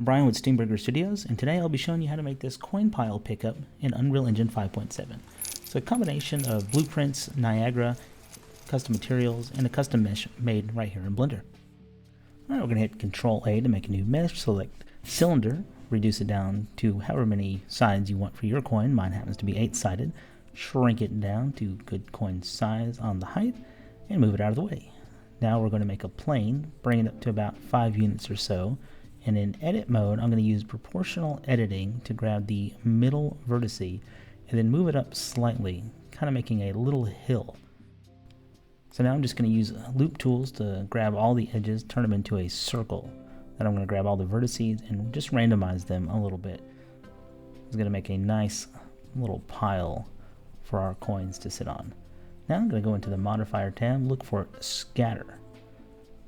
Brian with Steamburger Studios, and today I'll be showing you how to make this coin pile pickup in Unreal Engine 5.7. So a combination of blueprints, Niagara, custom materials, and a custom mesh made right here in Blender. Alright, we're going to hit Control A to make a new mesh, select cylinder, reduce it down to however many sides you want for your coin. Mine happens to be 8-sided. Shrink it down to good coin size on the height, and move it out of the way. Now we're going to make a plane, bring it up to about 5 units or so, and in edit mode I'm going to use proportional editing to grab the middle vertex and then move it up slightly, kind of making a little hill. So now I'm just going to use loop tools to grab all the edges, turn them into a circle. Then I'm going to grab all the vertices and just randomize them a little bit. It's going to make a nice little pile for our coins to sit on. Now I'm going to go into the modifier tab, look for scatter.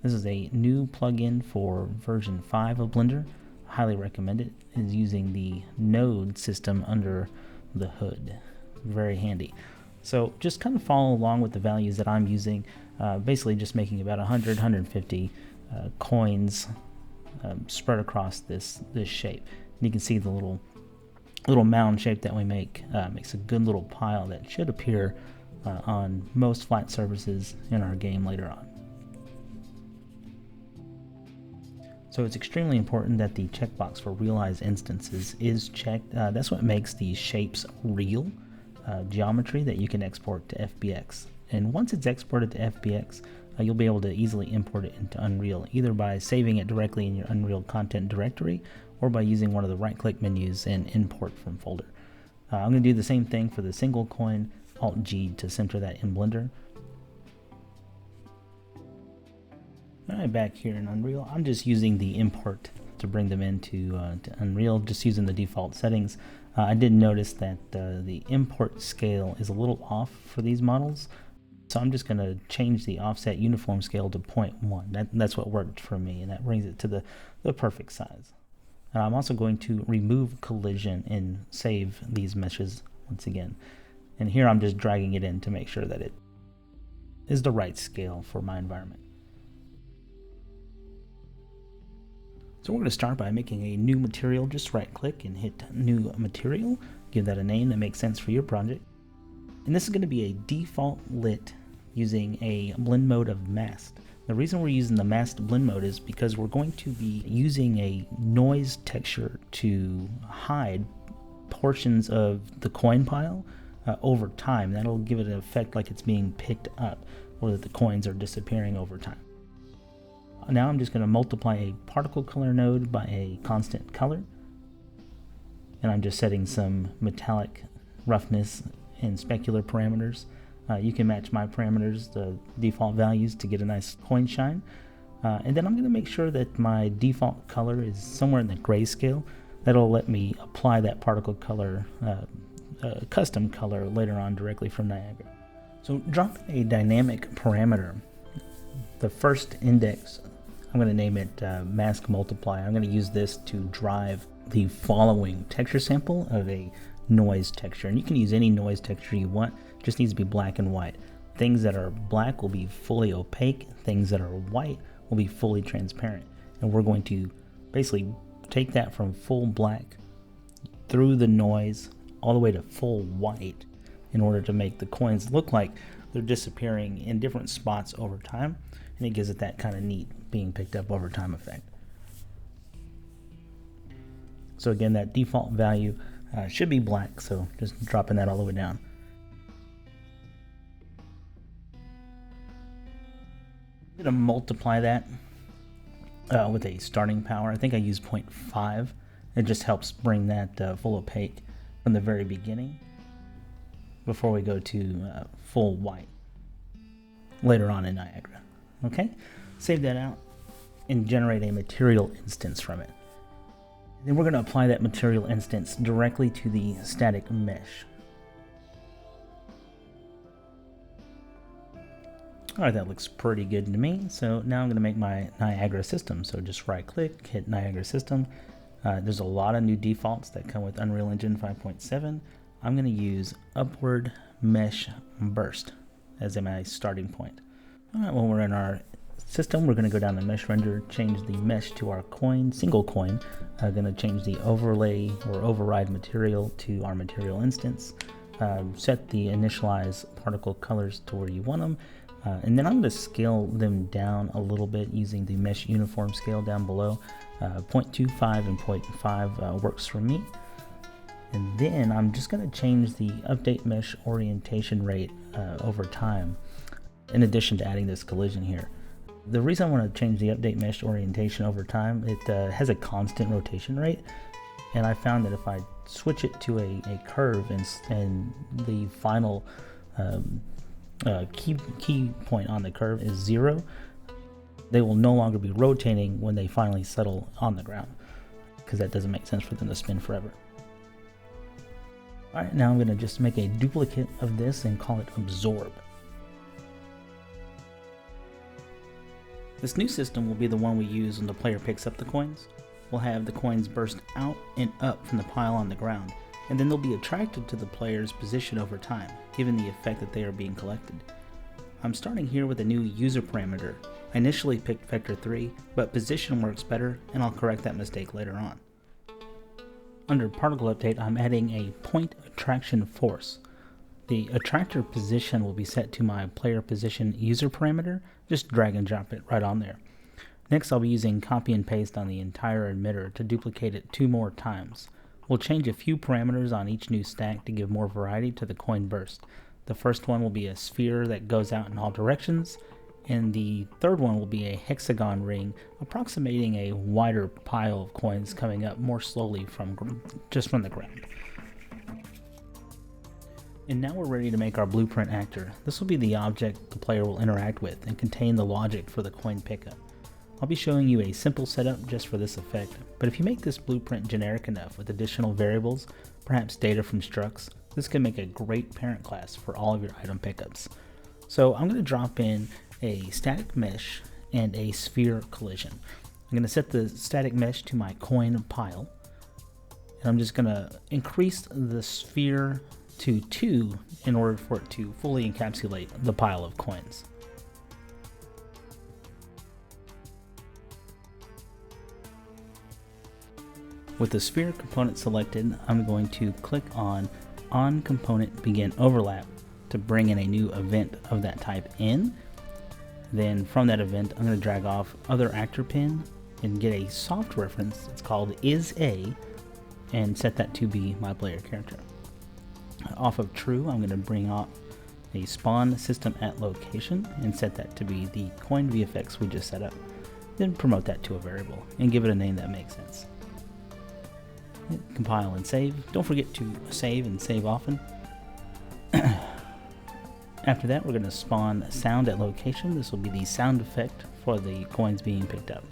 This is a new plugin for version 5 of Blender. I highly recommend it. It is using the node system under the hood. Very handy. So just kind of follow along with the values that I'm using, basically just making about 100, 150 coins spread across this shape. And you can see the little mound shape that we make makes a good little pile that should appear on most flat surfaces in our game later on. So it's extremely important that the checkbox for realize instances is checked. That's what makes these shapes real geometry that you can export to FBX. And once it's exported to FBX, you'll be able to easily import it into Unreal, either by saving it directly in your Unreal content directory or by using one of the right-click menus and import from folder. I'm going to do the same thing for the single coin, Alt-G to center that in Blender. Alright, back here in Unreal, I'm just using the import to bring them into to Unreal, just using the default settings. I did notice that the import scale is a little off for these models, so I'm just going to change the offset uniform scale to 0.1. That's what worked for me, and that brings it to the perfect size. And I'm also going to remove collision and save these meshes once again. And here I'm just dragging it in to make sure that it is the right scale for my environment. So we're going to start by making a new material. Just right click and hit new material. Give that a name that makes sense for your project. And this is going to be a default lit using a blend mode of masked. The reason we're using the masked blend mode is because we're going to be using a noise texture to hide portions of the coin pile over time. That'll give it an effect like it's being picked up, or that the coins are disappearing over time. Now I'm just going to multiply a particle color node by a constant color, and I'm just setting some metallic roughness and specular parameters. You can match my parameters, the default values, to get a nice coin shine. And then I'm going to make sure that my default color is somewhere in the grayscale. That'll let me apply that particle color, custom color later on directly from Niagara. So drop a dynamic parameter. The first index, I'm going to name it mask multiply. I'm going to use this to drive the following texture sample of a noise texture. And you can use any noise texture you want. It just needs to be black and white. Things that are black will be fully opaque. Things that are white will be fully transparent. And we're going to basically take that from full black through the noise all the way to full white in order to make the coins look like they're disappearing in different spots over time. And it gives it that kind of neat being picked up over time effect. So again, that default value should be black, so just dropping that all the way down. I'm going to multiply that with a starting power. I think I use 0.5. It just helps bring that full opaque from the very beginning before we go to full white later on in Niagara. Okay, save that out and generate a material instance from it. Then we're going to apply that material instance directly to the static mesh. Alright, that looks pretty good to me. So now I'm going to make my Niagara system. So just right click, hit Niagara system. There's a lot of new defaults that come with Unreal Engine 5.7. I'm going to use upward mesh burst as my starting point. Alright, well, we're in our system, we're going to go down to mesh render, change the mesh to our coin, single coin. Going to change the overlay or override material to our material instance. Set the initialize particle colors to where you want them. And then I'm going to scale them down a little bit using the mesh uniform scale down below. 0.25 and 0.5 works for me. And then I'm just going to change the update mesh orientation rate over time, in addition to adding this collision here. The reason I want to change the update mesh orientation over time, it has a constant rotation rate, and I found that if I switch it to a curve and the final key point on the curve is 0, they will no longer be rotating when they finally settle on the ground, because that doesn't make sense for them to spin forever. Alright, now I'm going to just make a duplicate of this and call it absorb. This new system will be the one we use when the player picks up the coins. We'll have the coins burst out and up from the pile on the ground, and then they'll be attracted to the player's position over time, given the effect that they are being collected. I'm starting here with a new user parameter. I initially picked vector 3, but position works better, and I'll correct that mistake later on. Under particle update, I'm adding a point attraction force. The attractor position will be set to my player position user parameter. Just drag and drop it right on there. Next, I'll be using copy and paste on the entire emitter to duplicate it 2 more times. We'll change a few parameters on each new stack to give more variety to the coin burst. The first one will be a sphere that goes out in all directions, and the third one will be a hexagon ring approximating a wider pile of coins coming up more slowly just from the ground. And now we're ready to make our blueprint actor. This will be the object the player will interact with and contain the logic for the coin pickup. I'll be showing you a simple setup just for this effect, but if you make this blueprint generic enough with additional variables, perhaps data from structs, this can make a great parent class for all of your item pickups. So I'm going to drop in a static mesh and a sphere collision. I'm going to set the static mesh to my coin pile, and I'm just going to increase the sphere to 2 in order for it to fully encapsulate the pile of coins. With the sphere component selected, I'm going to click on component begin overlap to bring in a new event of that type in. Then from that event, I'm going to drag off other actor pin and get a soft reference. It's called isA, and set that to be my player character. Off of true, I'm going to bring up a spawn system at location and set that to be the coin VFX we just set up. Then promote that to a variable and give it a name that makes sense. Compile and save. Don't forget to save and save often. After that, we're going to spawn sound at location. This will be the sound effect for the coins being picked up.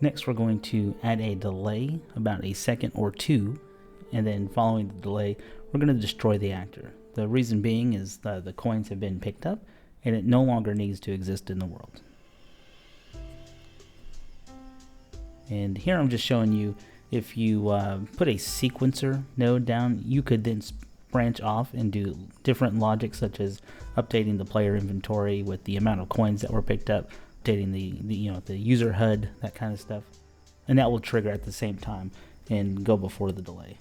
Next, we're going to add a delay, about a second or 2, and then following the delay, we're going to destroy the actor. The reason being is the coins have been picked up, and it no longer needs to exist in the world. And here I'm just showing you, if you put a sequencer node down, you could then branch off and do different logic, such as updating the player inventory with the amount of coins that were picked up, updating the user HUD, that kind of stuff, and that will trigger at the same time and go before the delay.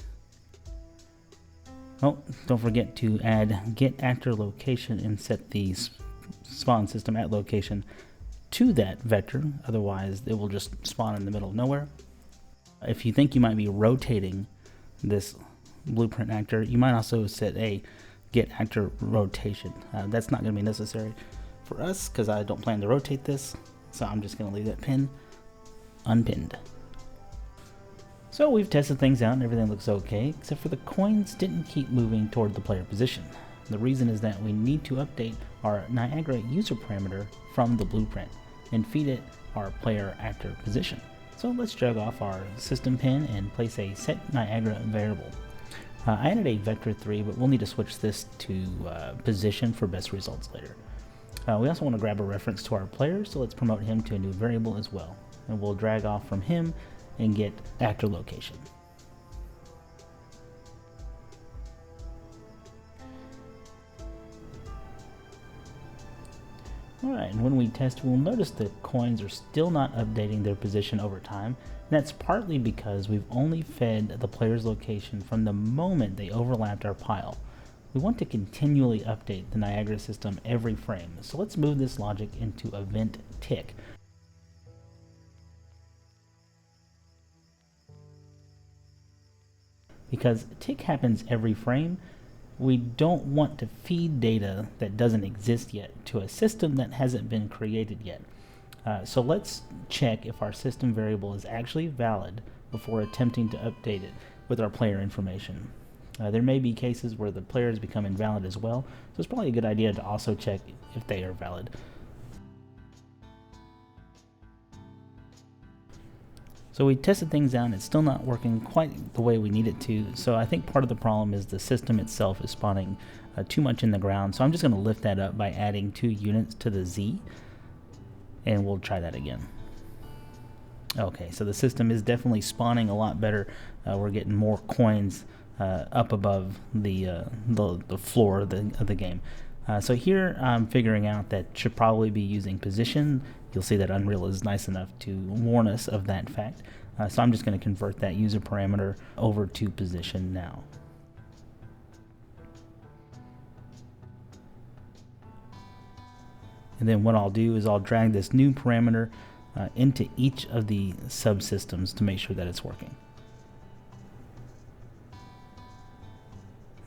Oh, don't forget to add get actor location and set the spawn system at location to that vector, otherwise it will just spawn in the middle of nowhere. If you think you might be rotating this blueprint actor, you might also set a get actor rotation. That's not going to be necessary for us because I don't plan to rotate this, so I'm just going to leave that pin unpinned. So we've tested things out and everything looks okay, except for the coins didn't keep moving toward the player position. The reason is that we need to update our Niagara user parameter from the blueprint and feed it our player actor position. So let's drag off our system pin and place a set Niagara variable. I added a vector 3, but we'll need to switch this to position for best results later. We also want to grab a reference to our player, so let's promote him to a new variable as well. And we'll drag off from him and get actor location. Alright, and when we test, we'll notice the coins are still not updating their position over time. And that's partly because we've only fed the player's location from the moment they overlapped our pile. We want to continually update the Niagara system every frame, so let's move this logic into event tick. Because tick happens every frame, we don't want to feed data that doesn't exist yet to a system that hasn't been created yet. So let's check if our system variable is actually valid before attempting to update it with our player information. There may be cases where the players become invalid as well, so it's probably a good idea to also check if they are valid. So we tested things out, it's still not working quite the way we need it to, so I think part of the problem is the system itself is spawning too much in the ground, so I'm just going to lift that up by adding 2 units to the Z, and we'll try that again. Okay, so the system is definitely spawning a lot better. We're getting more coins up above the floor of the game. So here I'm figuring out that should probably be using position. You'll see that Unreal is nice enough to warn us of that fact. So I'm just going to convert that user parameter over to position now. And then what I'll do is I'll drag this new parameter into each of the subsystems to make sure that it's working.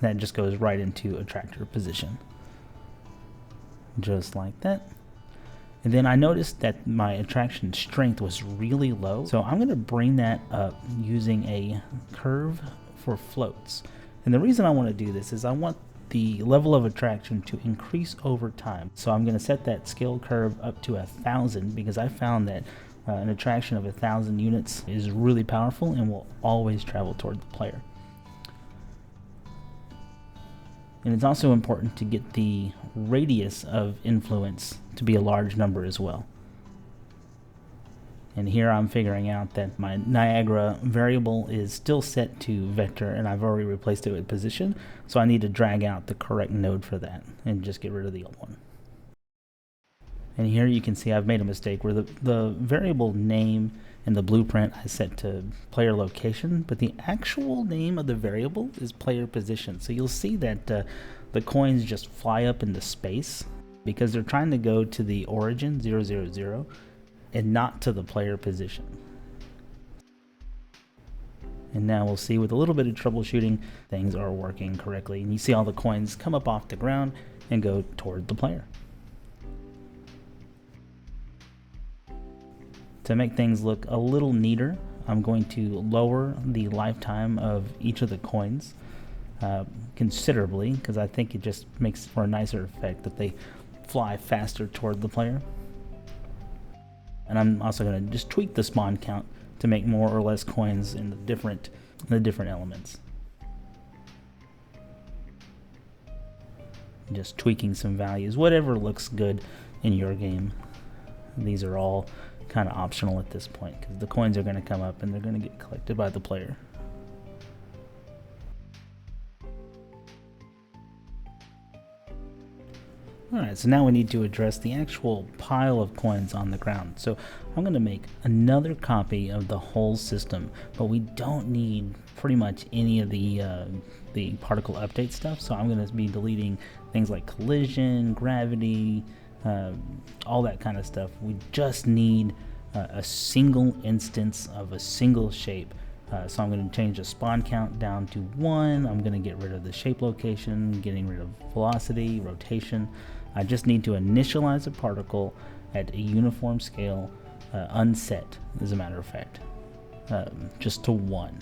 That just goes right into attractor position. Just like that. And then I noticed that my attraction strength was really low, so I'm going to bring that up using a curve for floats. And the reason I want to do this is I want the level of attraction to increase over time. So I'm going to set that scale curve up to 1,000 because I found that an attraction of 1,000 units is really powerful and will always travel toward the player. And it's also important to get the radius of influence to be a large number as well. And here I'm figuring out that my Niagara variable is still set to vector and I've already replaced it with position, so I need to drag out the correct node for that and just get rid of the old one. And here you can see I've made a mistake where the variable name in the blueprint I set to player location, but the actual name of the variable is player position. So you'll see that the coins just fly up into space because they're trying to go to the origin 000 and not to the player position. And now we'll see with a little bit of troubleshooting things are working correctly, and you see all the coins come up off the ground and go toward the player. To make things look a little neater, I'm going to lower the lifetime of each of the coins considerably, because I think it just makes for a nicer effect that they fly faster toward the player. And I'm also going to just tweak the spawn count to make more or less coins in the different elements. Just tweaking some values, whatever looks good in your game. These are all kind of optional at this point because the coins are going to come up and they're going to get collected by the player. Alright, so now we need to address the actual pile of coins on the ground. So I'm going to make another copy of the whole system, but we don't need pretty much any of the particle update stuff. So I'm going to be deleting things like collision, gravity, all that kind of stuff. We just need a single instance of a single shape. So I'm going to change the spawn count down to 1. I'm going to get rid of the shape location, getting rid of velocity, rotation. I just need to initialize a particle at a uniform scale, unset as a matter of fact, just to 1.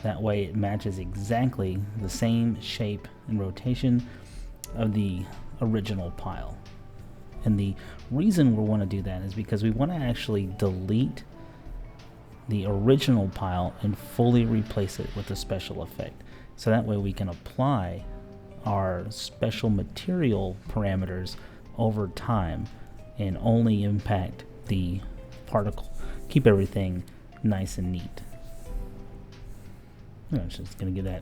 That way it matches exactly the same shape and rotation of the original pile. And the reason we want to do that is because we want to actually delete the original pile and fully replace it with a special effect. So that way we can apply our special material parameters over time and only impact the particle. Keep everything nice and neat. I'm just going to give that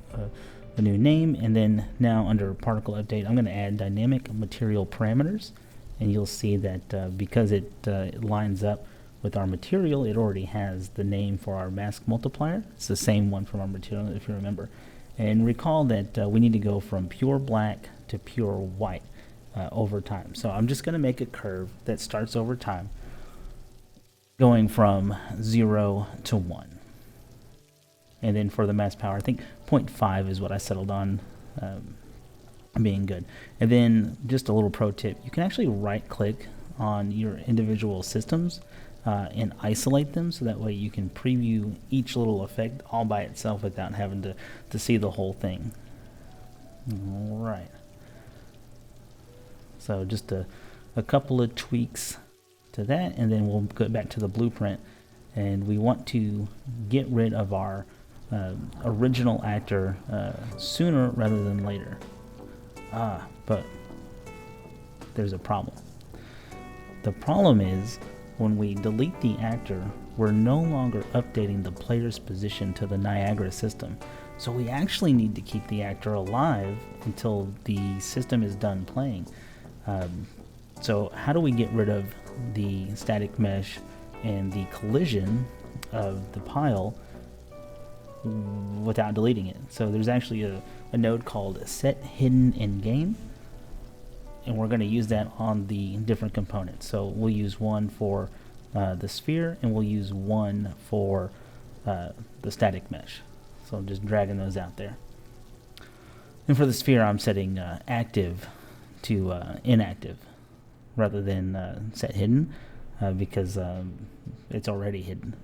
a new name, and then now under particle update I'm going to add dynamic material parameters, and you'll see that because it lines up with our material, it already has the name for our mask multiplier. It's the same one from our material, if you remember. And recall that we need to go from pure black to pure white over time. So I'm just going to make a curve that starts over time, going from 0 to 1. And then for the mass power, I think 0.5 is what I settled on being good. And then just a little pro tip, you can actually right click on your individual systems and isolate them, so that way you can preview each little effect all by itself without having to see the whole thing. All right. So just a couple of tweaks to that, and then we'll go back to the blueprint, and we want to get rid of our original actor sooner rather than later. But there's a problem. The problem is, when we delete the actor, we're no longer updating the player's position to the Niagara system. So we actually need to keep the actor alive until the system is done playing. So how do we get rid of the static mesh and the collision of the pile without deleting it? So there's actually a node called set hidden in game, and we're going to use that on the different components. So we'll use one for the sphere, and we'll use one for the static mesh. So I'm just dragging those out there. And for the sphere, I'm setting active to inactive rather than set hidden because it's already hidden.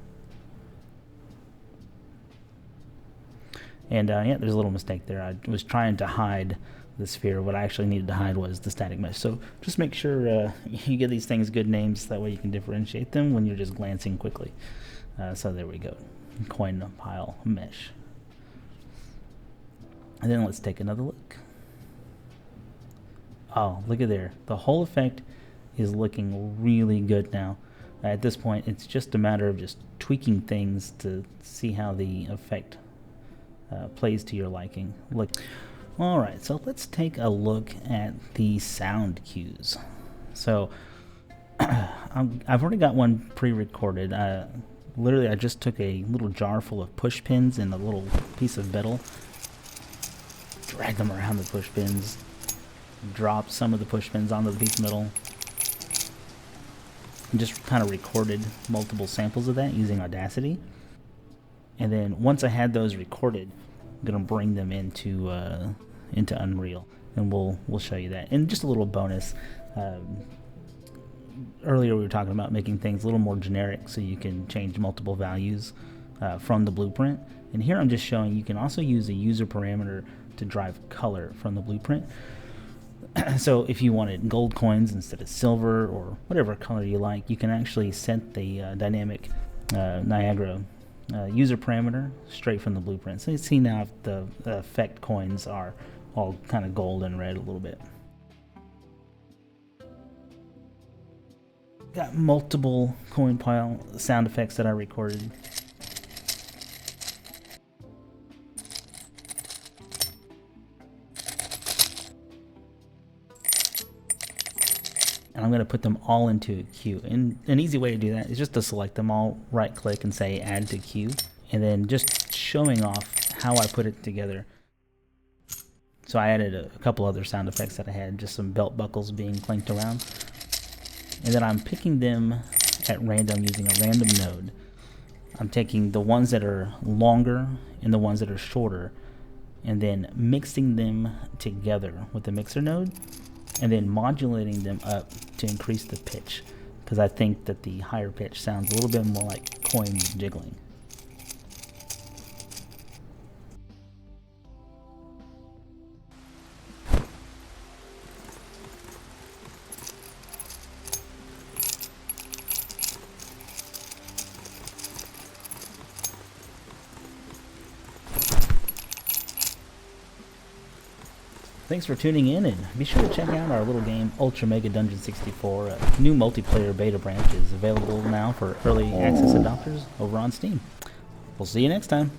And yeah, there's a little mistake there. I was trying to hide the sphere. What I actually needed to hide was the static mesh. So just make sure you give these things good names, that way you can differentiate them when you're just glancing quickly. So there we go. Coin pile mesh. And then let's take another look. Oh, look at there. The whole effect is looking really good now. At this point, it's just a matter of just tweaking things to see how the effect plays to your liking. Look. Alright, so let's take a look at the sound cues. So I've already got one pre-recorded. Literally, I just took a little jar full of push pins and a little piece of metal, dragged them around the push pins, dropped some of the push pins onto the piece of metal, and just kind of recorded multiple samples of that using Audacity. And then once I had those recorded, I'm gonna bring them into Unreal, and we'll show you that. And just a little bonus, earlier we were talking about making things a little more generic so you can change multiple values from the blueprint, and here I'm just showing you can also use a user parameter to drive color from the blueprint. So if you wanted gold coins instead of silver or whatever color you like, you can actually set the dynamic Niagara user parameter straight from the blueprint. So you see now if the effect coins are all kind of gold and red a little bit. Got multiple coin pile sound effects that I recorded. And I'm going to put them all into a queue. And an easy way to do that is just to select them all, right click and say add to queue, and then just showing off how I put it together. So I added a couple other sound effects that I had, just some belt buckles being clanked around. And then I'm picking them at random using a random node. I'm taking the ones that are longer and the ones that are shorter, and then mixing them together with the mixer node, and then modulating them up to increase the pitch, because I think that the higher pitch sounds a little bit more like coins jiggling. Thanks for tuning in, and be sure to check out our little game, Ultra Mega Dungeon 64. A new multiplayer beta branch is available now for early access adopters over on Steam. We'll see you next time.